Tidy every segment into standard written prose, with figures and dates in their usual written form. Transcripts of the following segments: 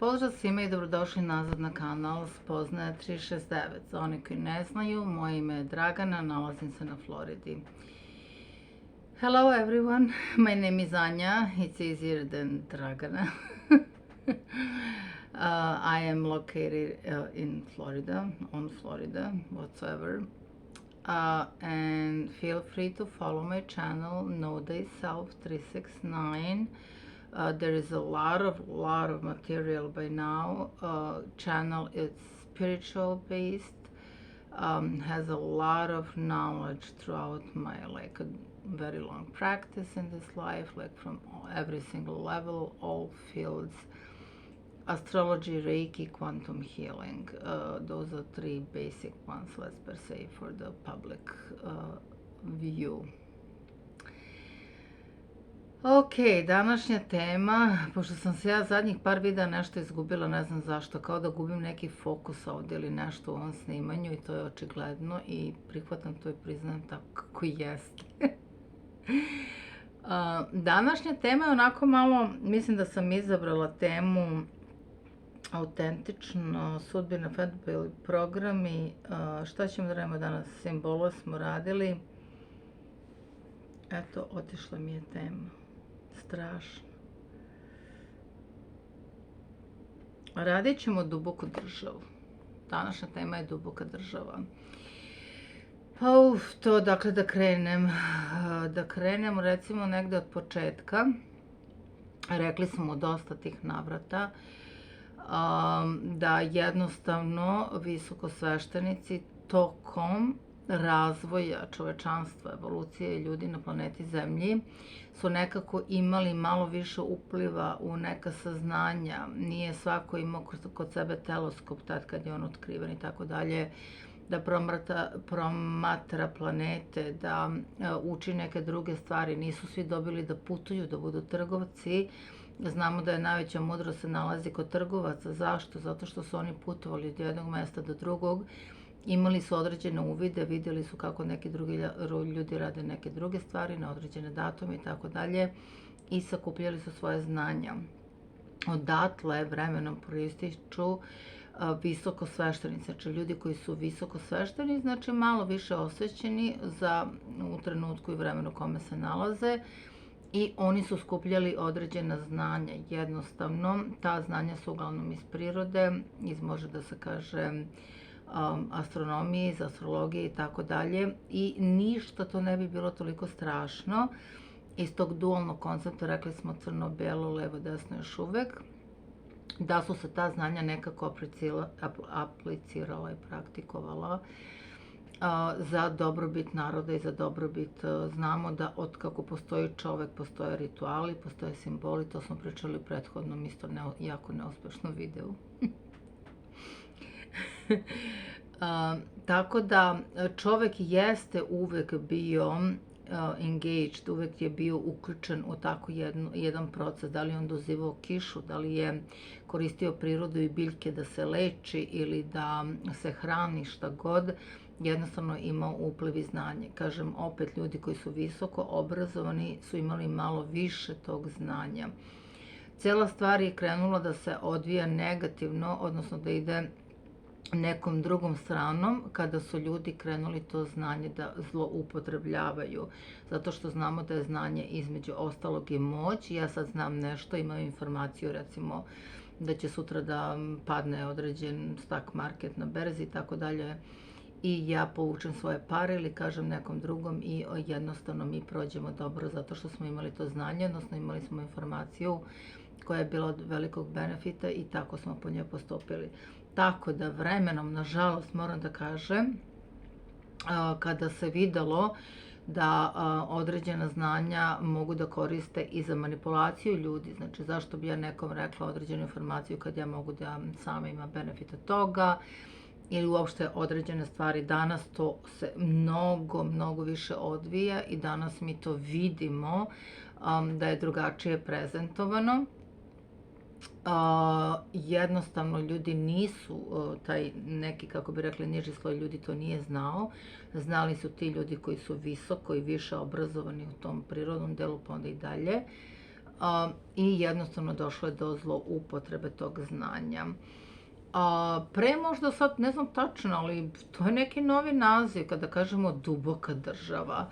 Pozdrav svima i dobrodošli nazad na kanal Spoznaja 369. Za oni koji ne znaju, moje ime je Dragana, nalazim se na Floridi. Hello everyone, my name is Anja, it's easier than Dragana. I am located in Florida, on Florida, whatsoever. And feel free to follow my channel, Know Thyself 369. There is a lot of material by now. Channel is spiritual based, has a lot of knowledge throughout my a very long practice in this life, from every single level, all fields: astrology, Reiki, quantum healing. Those are three basic ones, let's per se, for the public view. Ok, današnja tema, pošto sam se ja zadnjih par videa nešto izgubila, ne znam zašto, kao da gubim neki fokus ovdje ili nešto u ovom snimanju, i to je očigledno i prihvatam to i priznajem tako kako jeste. Današnja tema je onako malo, mislim da sam izabrala temu autentično, sudbina, fedbili programi, šta ćemo da radimo danas, simbola smo radili. Eto, otišla mi je tema. Strašno. Radit ćemo duboku državu. Današnja tema je duboka država. Pa to dakle da krenem. Da krenem recimo negde od početka. Rekli smo dosta tih navrata da jednostavno visokosveštenici tokom razvoja čovečanstva, evolucije ljudi na planeti Zemlji su nekako imali malo više upliva u neka saznanja. Nije svako imao kod sebe teleskop tad kad je on otkriven i tako dalje, da promatra planete, da uči neke druge stvari. Nisu svi dobili da putuju, da budu trgovci. Znamo da je najveća mudrost se nalazi kod trgovaca. Zašto? Zato što su oni putovali od jednog mesta do drugog, imali su određene uvide, vidjeli su kako neki drugi ljudi rade neke druge stvari na određene datume i tako dalje, i sakupljali su svoje znanja. Odatle vremenom proističu visokosveštenici, znači ljudi koji su visokosvešteni, znači malo više osvećeni u trenutku i vremenu u kome se nalaze, i oni su skupljali određena znanja. Jednostavno, ta znanja su uglavnom iz prirode, može da se kaže astronomije, iz astrologije i tako dalje, i ništa to ne bi bilo toliko strašno. Iz tog dualnog koncepta, rekli smo crno-belo, levo-desno još uvek, da su se ta znanja nekako aplicirala i praktikovala za dobrobit naroda i za dobrobit. Znamo da od kako postoji čovek, postoje rituali, postoje simboli, to smo pričali u prethodnom isto jako neuspešnom videu. Tako da čovek jeste uvek bio engaged, uvek je bio uključen u tako jedan proces. Da li je on dozivao kišu, da li je koristio prirodu i biljke da se leči ili da se hrani, šta god, jednostavno imao upliv i znanje. Kažem, opet, ljudi koji su visoko obrazovani su imali malo više tog znanja. Cijela stvar je krenula da se odvija negativno, odnosno da ide nekom drugom stranom, kada su ljudi krenuli to znanje da zloupotrebljavaju. Zato što znamo da je znanje između ostalog i moć. Ja sad znam nešto, imam informaciju recimo da će sutra da padne određen stock market na berzi i tako dalje, i ja povučem svoje pare ili kažem nekom drugom i jednostavno mi prođemo dobro zato što smo imali to znanje, odnosno imali smo informaciju koja je bila od velikog benefita i tako smo po njoj postupili. Tako da vremenom, nažalost, moram da kažem, kada se videlo da određena znanja mogu da koriste i za manipulaciju ljudi, znači zašto bi ja nekom rekla određenu informaciju kad ja mogu da sama imam benefit od toga, ili uopšte određene stvari. Danas to se mnogo više odvija i danas mi to vidimo da je drugačije prezentovano. Jednostavno ljudi nisu, taj neki, kako bi rekli, niži sloj ljudi to nije znao. Znali su ti ljudi koji su visoko i više obrazovani u tom prirodnom delu, pa onda i dalje. i jednostavno došlo je do zloupotrebe tog znanja. Pre možda sad, ne znam tačno, ali to je neki novi naziv kada kažemo duboka država.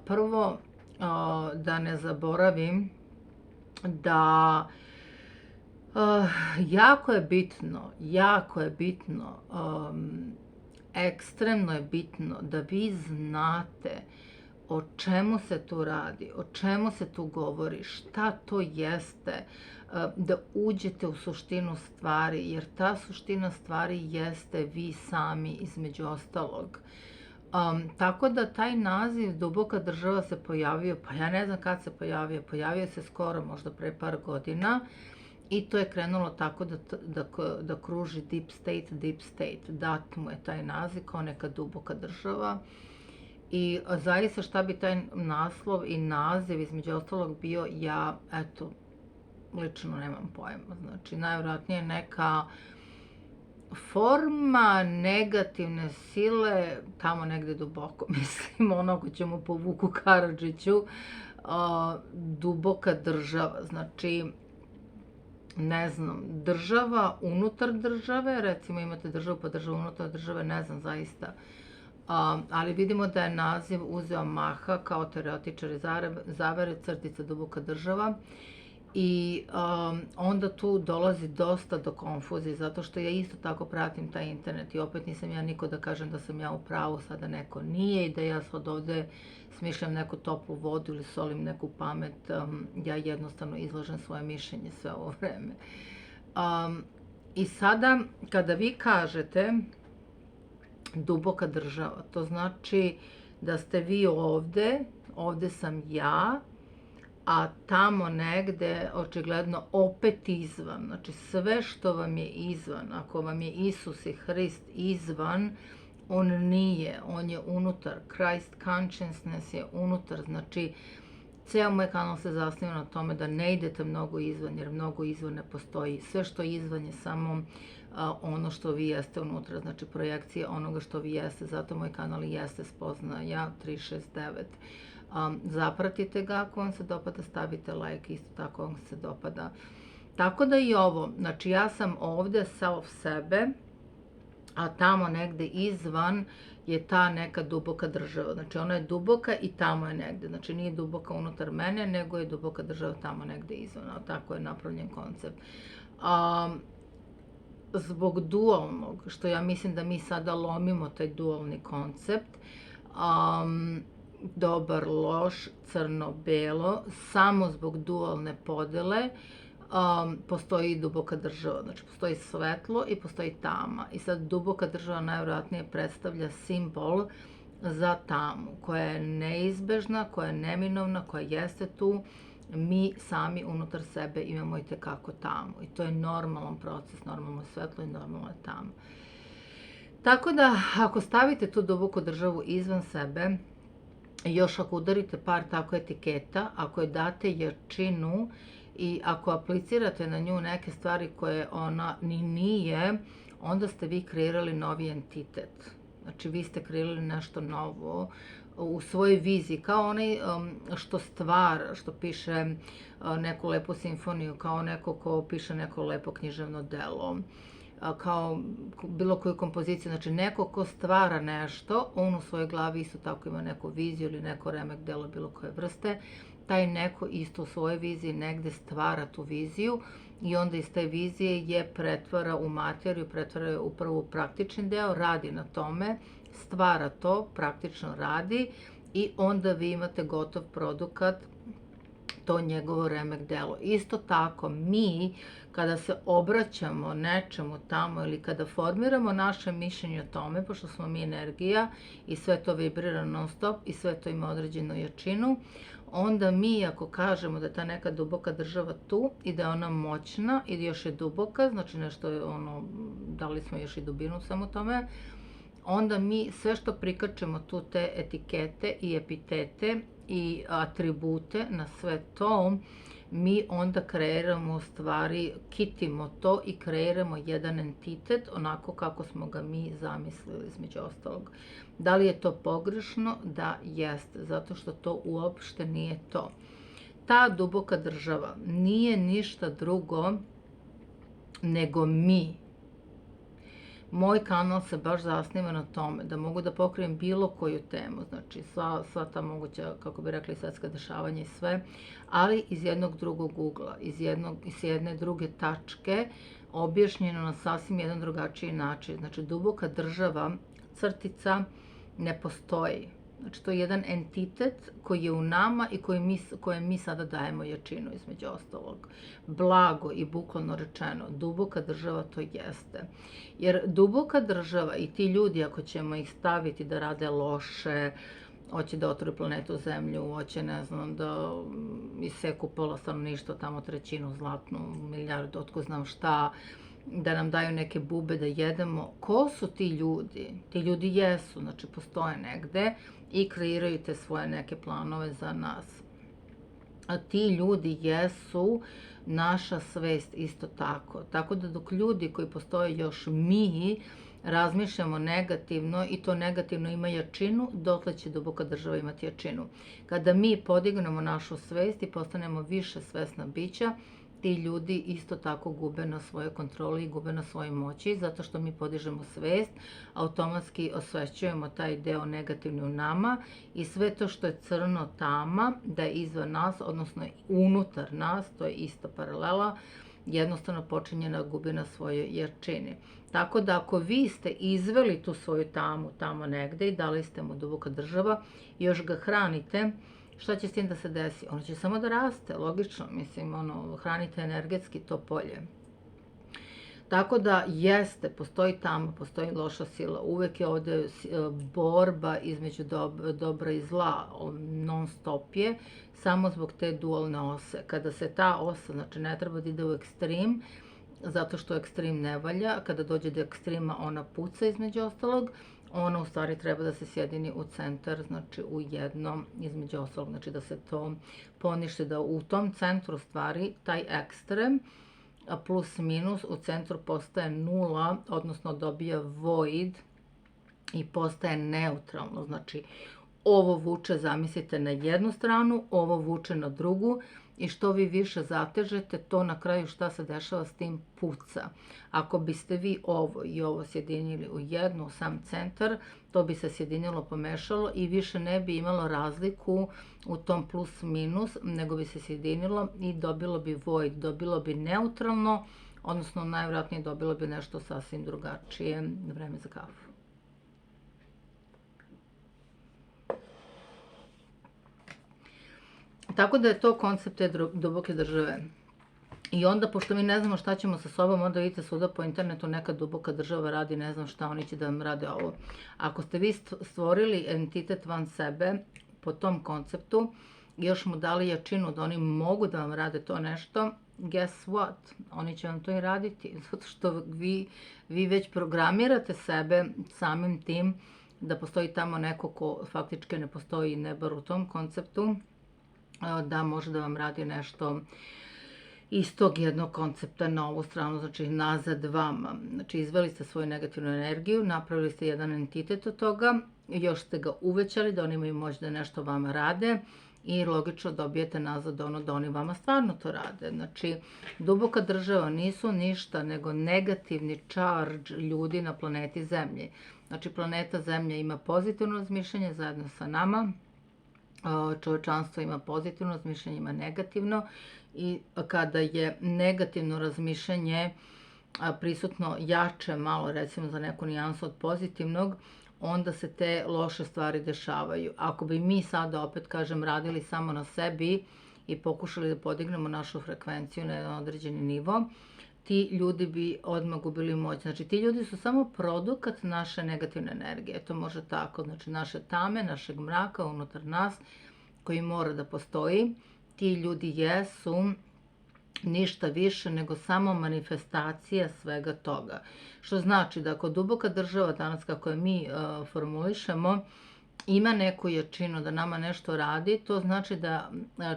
Prvo, da ne zaboravim da jako je bitno, ekstremno je bitno da vi znate o čemu se tu radi, o čemu se tu govori, šta to jeste, da uđete u suštinu stvari, jer ta suština stvari jeste vi sami između ostalog. Tako da taj naziv duboka država se pojavio, pa ja ne znam kad se pojavio se skoro, možda pre par godina, i to je krenulo tako da kruži deep state, dat mu je taj naziv kao neka duboka država. I zaista šta bi taj naslov i naziv između ostalog bio, ja, eto, lično nemam pojma. Znači, najvjerojatnije neka forma negativne sile, tamo negde duboko, mislim, ono ćemo po Vuku Karadžiću, duboka država, znači, ne znam, država unutar države, recimo imate državu pa državu unutar države, ne znam zaista, ali vidimo da je naziv uzeo maha kao teoretičari zavere, crtica duboka država, i onda tu dolazi dosta do konfuzije, zato što ja isto tako pratim taj internet i opet nisam ja niko da kažem da sam ja u pravu, sada neko nije i da ja sad ovde smišljam neku toplu vodu ili solim neku pamet, ja jednostavno izlažem svoje mišljenje sve ovo vreme. I sada, kada vi kažete duboka država, to znači da ste vi ovde sam ja, a tamo negde očigledno opet izvan. Znači sve što vam je izvan, ako vam je Isus i Hrist izvan, on nije, on je unutar. Christ consciousness je unutar, znači ceo moj kanal se zasniva na tome da ne idete mnogo izvan, jer mnogo izvan ne postoji. Sve što je izvan je samo ono što vi jeste unutra, znači projekcija onoga što vi jeste, zato moj kanal i jeste Spoznaja 369. Zapratite ga, ako vam se dopada, stavite like, isto tako vam se dopada. Tako da i ovo, znači ja sam ovde self sebe, a tamo negde izvan je ta neka duboka država. Znači ona je duboka i tamo je negde. Znači nije duboka unutar mene, nego je duboka država tamo negde izvan. Tako je napravljen koncept. Zbog dualnog, što ja mislim da mi sada lomimo taj dualni koncept, dobar, loš, crno, belo, samo zbog dualne podele postoji duboka država, znači postoji svetlo i postoji tama. I sad duboka država najvjerojatnije predstavlja simbol za tamu, koja je neizbežna, koja je neminovna, koja jeste tu. Mi sami unutar sebe imamo i tekako tamu i to je normalan proces, normalno je svetlo i normalno je tama. Tako da, ako stavite tu duboku državu izvan sebe, još ako udarite par tako etiketa, ako je date jačinu i ako aplicirate na nju neke stvari koje ona ni nije, onda ste vi kreirali novi entitet. Znači, vi ste kreirali nešto novo u svojoj viziji, kao onaj što stvara, što piše neku lepu simfoniju, kao neko ko piše neko lepo književno delo, kao bilo koju kompoziciju, znači neko ko stvara nešto, on u svojoj glavi isto tako ima neku viziju ili neko remek delo bilo koje vrste, taj neko isto u svojoj viziji negde stvara tu viziju i onda iz te vizije je pretvara u materiju, pretvara je upravo u praktični deo, radi na tome, stvara to, praktično radi i onda vi imate gotov produkat, to njegovo remek delo. Isto tako, mi kada se obraćamo nečemu tamo ili kada formiramo naše mišljenje o tome, pošto smo mi energija i sve to vibrira non stop i sve to ima određenu jačinu, onda mi ako kažemo da je ta neka duboka država tu i da je ona moćna i još je duboka, znači nešto je ono, dali smo još i dubinu samo tome, onda mi sve što prikačemo tu te etikete i epitete i atribute na sve to, mi onda kreiramo u stvari, kitimo to i kreiramo jedan entitet onako kako smo ga mi zamislili između ostalog. Da li je to pogrešno? Da, jeste, zato što to uopšte nije to. ta duboka država nije ništa drugo nego mi. Moj kanal se baš zasniva na tome da mogu da pokrijem bilo koju temu, znači sva ta moguća, kako bi rekli, svetska dešavanja i sve, ali iz jednog drugog ugla, iz jedne druge tačke, objašnjeno na sasvim jedan drugačiji način. Znači, duboka država, crtica, ne postoji. Znači, to je jedan entitet koji je u nama i kojem mi sada dajemo jačinu, između ostalog. Blago i bukvalno rečeno, duboka država to jeste. Jer duboka država i ti ljudi, ako ćemo ih staviti da rade loše, hoće da otvore planetu Zemlju, hoće, ne znam, da iseku pola stanovništva, tamo trećinu, zlatnu, milijardu, otko znam šta, da nam daju neke bube da jedemo. Ko su ti ljudi? Ti ljudi jesu, znači postoje negde i kreiraju te svoje neke planove za nas. A ti ljudi jesu naša svest isto tako. Tako da dok ljudi koji postoje još mi razmišljamo negativno i to negativno ima jačinu, dotle će duboka država imati jačinu. Kada mi podignemo našu svest i postanemo više svesna bića, ti ljudi isto tako gube na svojoj kontroli i gube na svojoj moći, zato što mi podižemo svest, automatski osvešćujemo taj deo negativni u nama i sve to što je crno, tama, da je izvan nas, odnosno unutar nas, to je ista paralela, jednostavno počinje da gubi na svojoj jačini. Tako da ako vi ste izveli tu svoju tamu tamo negde i dali ste mu duboka država i još ga hranite, šta će s tim da se desi? Ono će samo da raste, logično, mislim, hranite energetski to polje. Tako da jeste, postoji tamo, postoji loša sila, uvek je ovde borba između dobra i zla, non stop je, samo zbog te dualne ose. Kada se ta osa, znači ne treba da ide u ekstrem, zato što ekstrem ne valja, kada dođe do ekstrema ona puca između ostalog, ona u stvari treba da se sjedini u centar, znači u jednom između ostalog, znači da se to poništi, da u tom centru stvari taj ekstrem, plus minus, u centru postaje nula, odnosno dobija void i postaje neutralno. Znači, ovo vuče, zamislite, na jednu stranu, ovo vuče na drugu i što vi više zatežete, to na kraju šta se dešava s tim puca. Ako biste vi ovo i ovo sjedinili u jednu, u sam centar, to bi se sjedinilo, pomešalo i više ne bi imalo razliku u tom plus minus, nego bi se sjedinilo i dobilo bi void, dobilo bi neutralno, odnosno najvjerojatnije dobilo bi nešto sasvim drugačije. Vreme za kafu. Tako da je to koncept te duboke države. I onda, pošto mi ne znamo šta ćemo sa sobom, onda vidite svuda po internetu neka duboka država radi ne znam šta, oni će da vam rade ovo. Ako ste vi stvorili entitet van sebe po tom konceptu, još mu dali jačinu da oni mogu da vam rade to nešto, guess what? Oni će vam to i raditi, zato što vi već programirate sebe samim tim da postoji tamo neko ko faktički ne postoji, ne bar u tom konceptu, da može da vam radi nešto iz tog jednog koncepta na ovu stranu, znači nazad vama. Znači, izveli ste svoju negativnu energiju, napravili ste jedan entitet od toga, još ste ga uvećali da oni imaju moć da nešto vama rade i logično dobijete nazad ono da oni vama stvarno to rade. Znači, duboka država nisu ništa nego negativni charge ljudi na planeti Zemlji. Znači, planeta Zemlja ima pozitivno razmišljanje zajedno sa nama, čovečanstvo ima pozitivno razmišljanje, ima negativno i kada je negativno razmišljanje prisutno jače malo, recimo za neku nijansu od pozitivnog, onda se te loše stvari dešavaju. Ako bi mi sada, opet kažem, radili samo na sebi i pokušali da podignemo našu frekvenciju na jedan određeni nivo, ti ljudi bi odmah gubili moć. Znači, ti ljudi su samo produkat naše negativne energije. To može tako, znači naše tame, našeg mraka unutar nas, koji mora da postoji. Ti ljudi jesu ništa više nego samo manifestacija svega toga. Što znači da ako duboka država danas, kako je mi formulišemo, ima neku jačinu da nama nešto radi, to znači da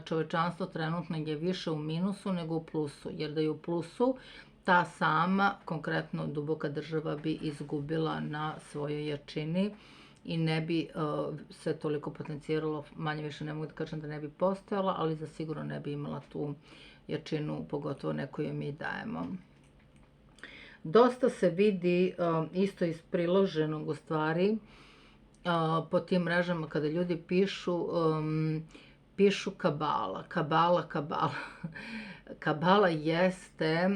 čovečanstvo trenutno je više u minusu nego u plusu. Jer da je u plusu, ta sama, konkretno duboka država bi izgubila na svojoj jačini i ne bi se toliko potenciralo, manje više ne mogu da kažem da ne bi postojala, ali za sigurno ne bi imala tu jačinu, pogotovo ne koju mi dajemo. Dosta se vidi isto iz priloženog u stvari po tim mrežama kada ljudi pišu kabala. Kabala jeste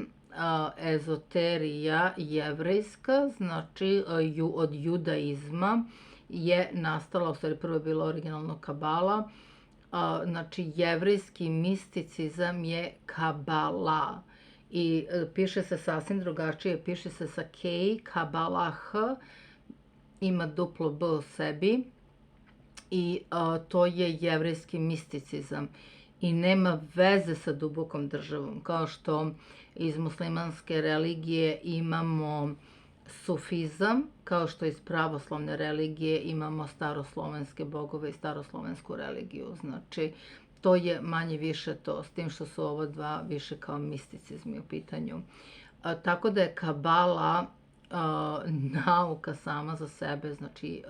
ezoterija jevrejska, znači od judaizma je nastala, u stvari prvo je bila originalno kabala, znači jevrejski misticizam je kabala i piše se sasvim drugačije, piše se sa K, kabalah, ima duplo B u sebi i to je jevrejski misticizam i nema veze sa dubokom državom, kao što iz muslimanske religije imamo sufizam, kao što iz pravoslavne religije imamo staroslovenske bogove i staroslovensku religiju. Znači, to je manje više to, s tim što su ovo dva više kao misticizmi u pitanju. Tako da je kabala nauka sama za sebe, znači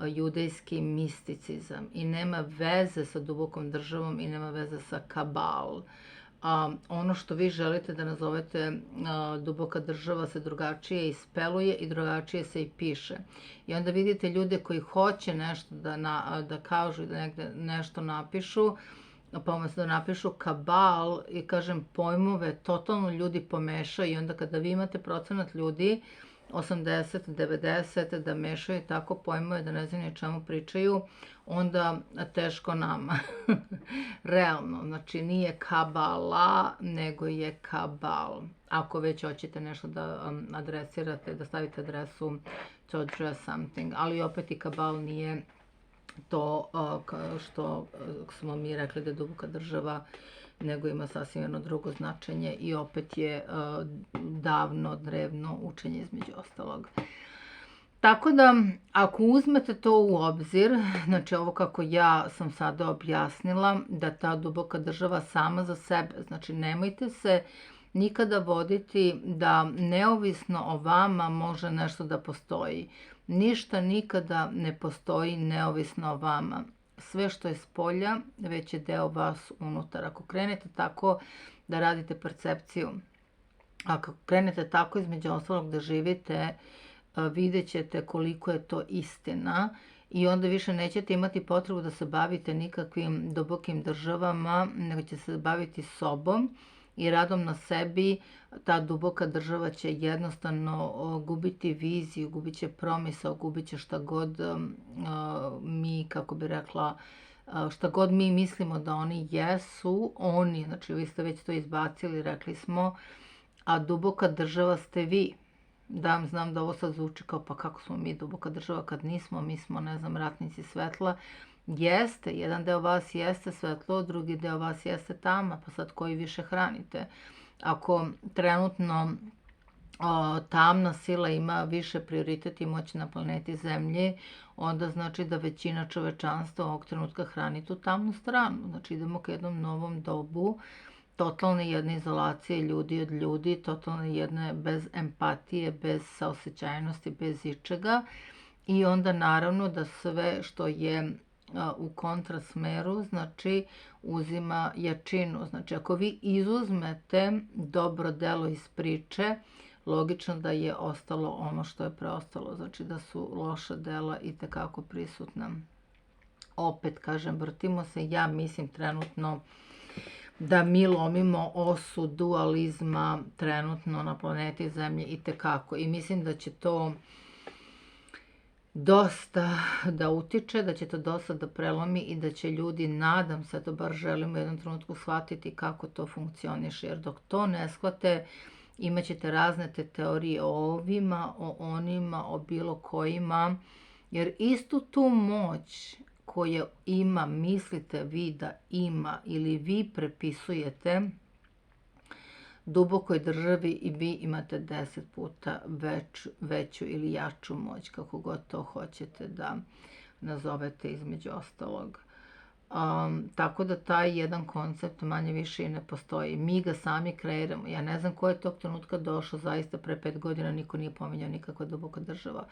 judejski misticizam i nema veze sa dubokom državom i nema veze sa kabal. Ono što vi želite da nazovete duboka država se drugačije ispeluje i drugačije se i piše. I onda vidite ljude koji hoće nešto da kažu i da negde nešto napišu, pa umjesto da napišu kabal i kažem pojmove, totalno ljudi pomešaju i onda kada vi imate procenat ljudi 80, 90 da mešaju tako pojmove da ne znaju ni čemu pričaju, onda teško nama. Realno, znači nije kabala, nego je kabal. Ako već hoćete nešto da adresirate, da stavite adresu to address something, ali opet i kabal nije to što smo mi rekli da je duboka država, nego ima sasvim jedno drugo značenje i opet je davno, drevno učenje između ostalog. Tako da, ako uzmete to u obzir, znači ovo kako ja sam sada objasnila, da ta duboka država sama za sebe, znači nemojte se nikada voditi da neovisno o vama može nešto da postoji. Ništa nikada ne postoji neovisno o vama. Sve što je spolja već je deo vas unutar. Ako krenete tako da radite percepciju, ako krenete tako između ostalog da živite, vidjet ćete koliko je to istina i onda više nećete imati potrebu da se bavite nikakvim dubokim državama, nego će se baviti sobom i radom na sebi. Ta duboka država će jednostavno gubiti viziju, gubit će promisao, gubit će šta god mi, kako bi rekla, šta god mi mislimo da oni jesu, oni, znači vi ste već to izbacili, rekli smo, a duboka država ste vi. Da, znam da ovo sad zvuči kao pa kako smo mi duboka država kad nismo, mi smo, ne znam, ratnici svetla. Jeste, jedan deo vas jeste svetlo, drugi deo vas jeste tama, pa sad koji više hranite. Ako trenutno tamna sila ima više prioritet i moć na planeti Zemlji, onda znači da većina čovečanstva ovog trenutka hrani tu tamnu stranu. Znači idemo ka jednom novom dobu, totalne jedne izolacije ljudi od ljudi, totalne jedne bez empatije, bez saosećajnosti, bez ičega. I onda naravno da sve što je u kontrasmeru, znači uzima jačinu. Znači ako vi izuzmete dobro delo iz priče, logično da je ostalo ono što je preostalo. Znači da su loša dela itekako prisutna. Opet kažem, vrtimo se, ja mislim trenutno da mi lomimo osu dualizma trenutno na planeti Zemlje itekako. I mislim da će to dosta da utiče, da će to dosta da prelomi i da će ljudi, nadam se, to bar želim u jednom trenutku shvatiti kako to funkcioniše. Jer dok to ne shvate, imat ćete razne te teorije o ovima, o onima, o bilo kojima. Jer istu tu moć koju ima, mislite vi da ima ili vi prepisujete dubokoj državi i vi imate 10 puta veću ili jaču moć, kako god to hoćete da nazovete između ostalog. Tako da taj jedan koncept manje više i ne postoji. Mi ga sami kreiramo. Ja ne znam ko je tog trenutka došao, zaista pre 5 godina niko nije pominjao nikakva duboka država.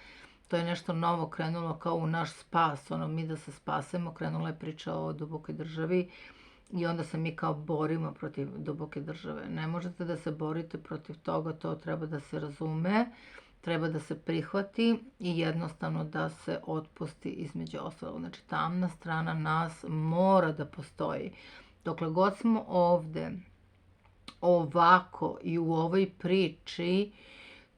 To je nešto novo krenulo kao u naš spas, mi da se spasemo, krenula je priča o dubokoj državi i onda se mi kao borimo protiv duboke države. Ne možete da se borite protiv toga, to treba da se razume, treba da se prihvati i jednostavno da se otpusti između ostalog. Znači, tamna strana nas mora da postoji. Dokle god smo ovde, ovako i u ovoj priči,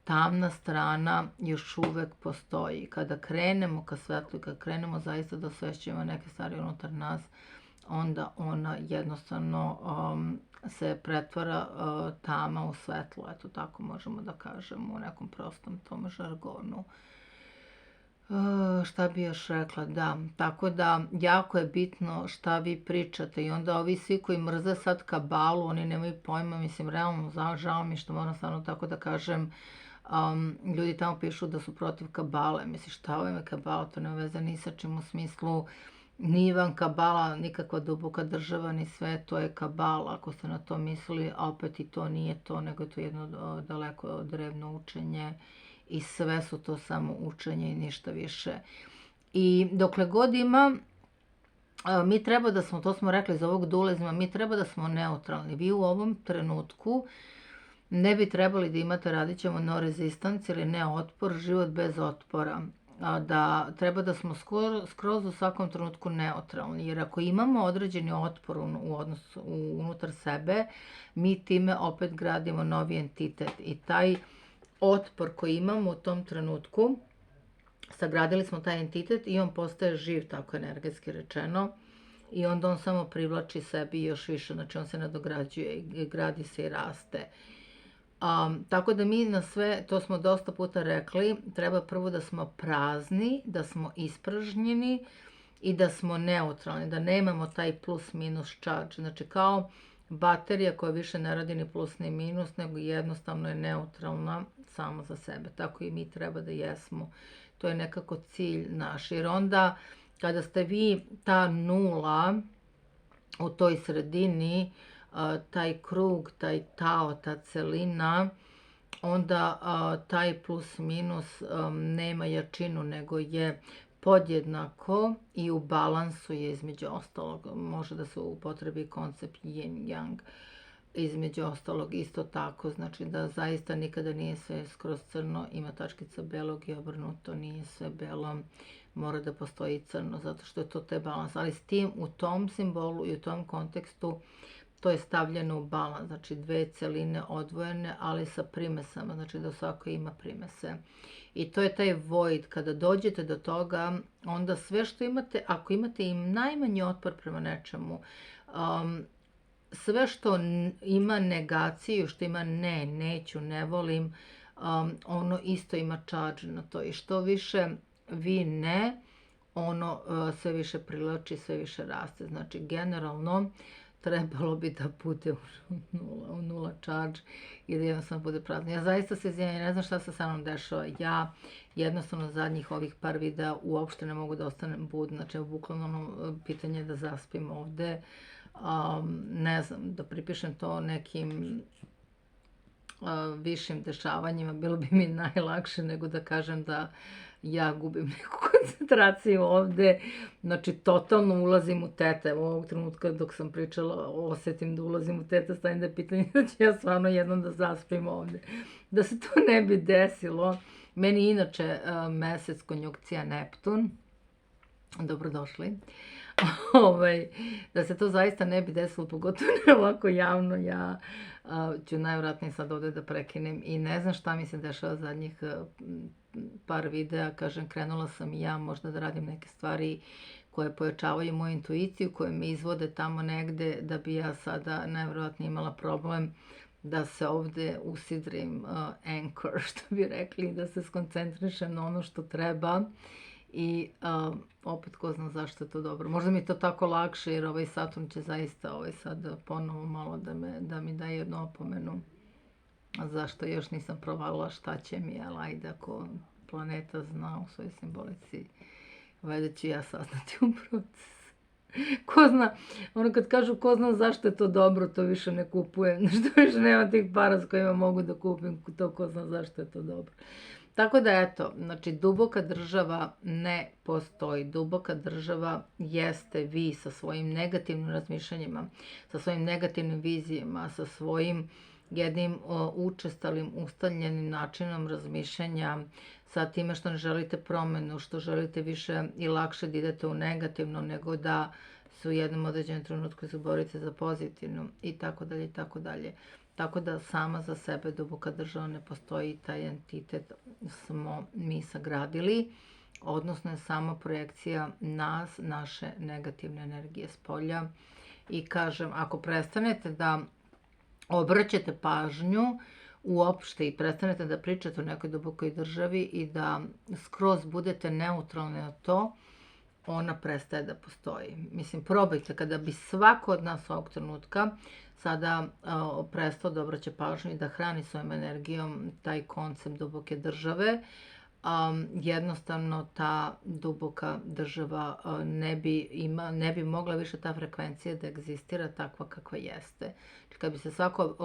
tamna strana još uvek postoji. Kada krenemo ka svetlu, kada krenemo zaista da osvešćujemo neke stvari unutar nas, onda ona jednostavno se pretvara tama u svetlo. Eto, tako možemo da kažemo u nekom prostom tom žargonu. Šta bi još rekla? Da, tako da jako je bitno šta vi pričate i onda ovi svi koji mrze sad kabalu, oni nemaju pojma, mislim, realno žao mi što moram stvarno tako da kažem, ljudi tamo pišu da su protiv kabale. Mislim, šta ovo je kabala? To nema veze ni sa čim u smislu. Nije vam kabala nikakva duboka država, ni sve, to je kabala, ako ste na to mislili, a opet i to nije to, nego je to jedno daleko drevno učenje i sve su to samo učenje i ništa više. I dokle god ima, mi treba da smo, to smo rekli za ovog dualizma, mi treba da smo neutralni. Vi u ovom trenutku ne bi trebali da imate, radit ćemo no resistance ili ne otpor, život bez otpora. Da treba da smo skroz u svakom trenutku neutralni, jer ako imamo određeni otpor unutar sebe, mi time opet gradimo novi entitet i taj otpor koji imamo u tom trenutku, sagradili smo taj entitet i on postaje živ, tako energetski rečeno, i onda on samo privlači sebi još više, znači on se nadograđuje i gradi se i raste. Tako da mi na sve, to smo dosta puta rekli, treba prvo da smo prazni, da smo ispražnjeni i da smo neutralni, da nemamo taj plus minus charge. Znači kao baterija koja više ne radi ni plus ni minus, nego jednostavno je neutralna samo za sebe. Tako i mi treba da jesmo. To je nekako cilj naš. Jer onda kada ste vi ta nula u toj sredini, taj krug, taj tao, ta celina, onda taj plus minus nema jačinu, nego je podjednako i u balansu je između ostalog. Može da se upotrebi koncept yin yang između ostalog isto tako. Znači da zaista nikada nije sve skroz crno, ima tačkica belog i obrnuto, nije sve belo, mora da postoji crno, zato što je to taj balans. Ali s tim, u tom simbolu i u tom kontekstu, to je stavljeno u balans, znači dve celine odvojene, ali sa primesama, znači da svako ima primese. I to je taj void, kada dođete do toga, onda sve što imate, ako imate i najmanji otpor prema nečemu, sve što ima negaciju, što ima ne, neću, ne volim, ono isto ima charge na to. I što više vi ne, ono sve više privlači, sve više raste. Znači, generalno, trebalo bi da bude u nula charge i da jednostavno bude prazno. Ja zaista se izvinjam, ne znam šta se sa mnom dešava. Ja jednostavno zadnjih ovih par videa uopšte ne mogu da ostanem budna. Znači, bukvalno ono pitanje da zaspim ovde. Ne znam, da pripišem to nekim višim dešavanjima, bilo bi mi najlakše nego da kažem da ja gubim neku koncentraciju ovde, znači totalno ulazim u tete. Evo ovog trenutka dok sam pričala, osetim da ulazim u tete, stavim da je pitanje da ću ja stvarno jednom da zaspim ovde. Da se to ne bi desilo, meni inače mesec konjunkcija Neptun, dobrodošli, da se to zaista ne bi desilo, pogotovo ne ovako javno, ja ću najvratnije sad ovde da prekinem i ne znam šta mi se dešava zadnjih par videa, kažem, krenula sam i ja možda da radim neke stvari koje pojačavaju moju intuiciju, koje me izvode tamo negde, da bi ja sada najvjerojatnije imala problem da se ovde usidrim anchor, što bi rekli, da se skoncentrišem na ono što treba i opet ko zna zašto je to dobro. Možda mi je to tako lakše jer ovaj Saturn će zaista sad ponovo malo da mi daje jednu opomenu. Zašto još nisam provalila šta će mi, ali ajde ako planeta zna u svojoj simbolici, valjda ću ja saznati u procesu. Ko zna, ono kad kažu ko zna zašto je to dobro, to više ne kupujem. Što više nema tih para s kojima mogu da kupim to ko zna zašto je to dobro. Tako da eto, znači duboka država ne postoji. Duboka država jeste vi sa svojim negativnim razmišljanjima, sa svojim negativnim vizijama, sa svojim jednim učestalim, ustaljenim načinom razmišljanja, sa time što ne želite promenu, što želite više i lakše da idete u negativno nego da se u jednom određenom trenutku izborite za pozitivno i tako dalje i tako dalje. Tako da sama za sebe duboka država ne postoji, taj entitet smo mi sagradili, odnosno je sama projekcija nas, naše negativne energije s polja. I kažem, ako prestanete da obraćate pažnju uopšte i prestanete da pričate o nekoj dubokoj državi i da skroz budete neutralni na to, ona prestaje da postoji. Mislim, probajte, kada bi svako od nas ovog trenutka sada prestao da obraća pažnju i da hrani svojom energijom taj koncept duboke države, jednostavno ta duboka država ne bi mogla više ta frekvencija da egzistira takva kakva jeste. Kad bi se svako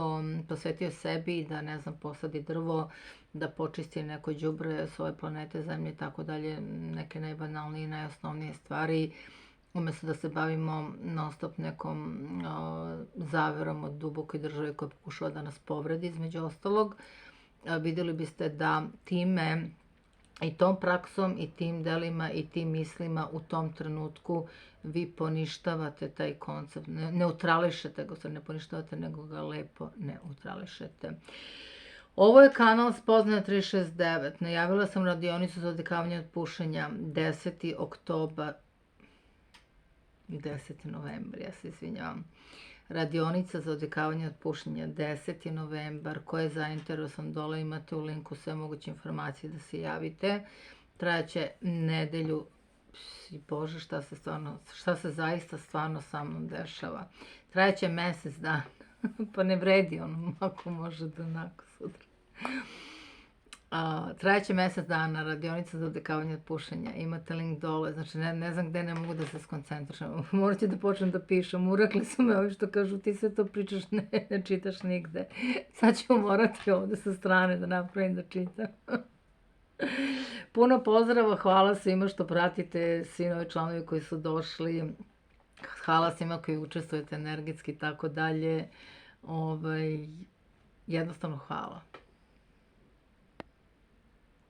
posvetio sebi da, ne znam, posadi drvo, da počisti neko đubre svoje planete, zemlje i tako dalje, neke najbanalnije i najosnovnije stvari, umesto da se bavimo non stop nekom zaverom od dubokoj države koja pokušava da nas povredi, između ostalog, vidjeli biste da time i tom praksom i tim delima i tim mislima u tom trenutku vi poništavate taj koncept, neutrališete ga, ne poništavate, nego ga lepo neutrališete. Ovo je kanal Spoznaja 369. Najavila sam radionicu za odvikavanje od pušenja 10. oktobar, 10. novembar, ja se izvinjavam. Radionica za odvikavanje od pušenja 10. novembar. Ko je zainteresovan, dole imate u linku sve moguće informacije da se javite. Trajaće nedelju. Bože, šta se zaista stvarno sa mnom dešava. Trajaće mesec dana. Pa ne vredi ono, ako može da onako sutra. Trajaće mesec dana, radionica za odvikavanje od pušenja. Imate link dole, znači ne znam gde ne mogu da se skoncentrišem. Morat ću da počnem da pišem. Urekli su me ovi što kažu ti sve to pričaš, ne čitaš nigde. Sad ću morati ovde sa strane da napravim da čitam. Puno pozdrava, hvala svima što pratite, svi novi članovi koji su došli. Hvala svima koji učestvujete energetski i tako dalje. Jednostavno hvala.